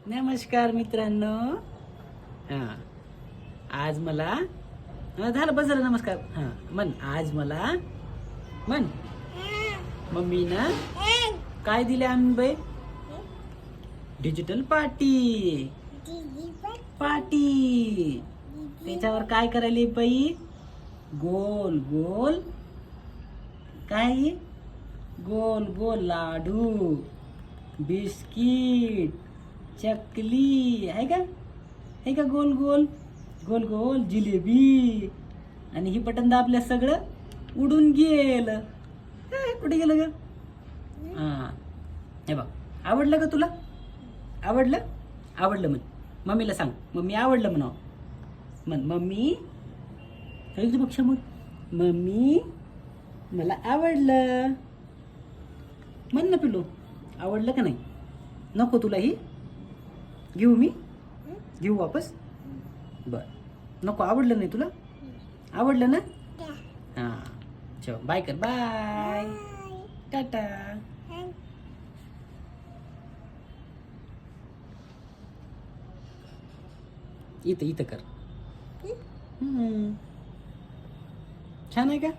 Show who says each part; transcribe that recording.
Speaker 1: नमस्कार मित्रांनो. हा आज मला झालं बस झालं नमस्कार. म्हण आज मला म्हण मम्मी ना काय दिले आम्ही बाई? Digital party party. त्याच्यावर काय करायले बाई? गोल गोल काय गोल गोल लाडू, बिस्किट, चकली आहे का? आहे का? गोल गोल गोल गोल जिलेबी. आणि ही बटन दाबल्या सगळं उडून गेलं. कुठे गेलं ग? हे बघ, आवडलं का तुला? आवडलं? आवडलं म्हण. मम्मीला सांग मम्मी आवडलं म्हणावं. म्हण मम्मी बघ समोर, मम्मी मला आवडलं. म्हण ना पिलू, आवडलं का नाही? नको तुला ही? घेऊ मी? घेऊ वापस? बर नको, आवडलं नाही तुला? आवडलं ना? हां चल बाय कर. बाय टाटा. इथं इथं कर. छान आहे का?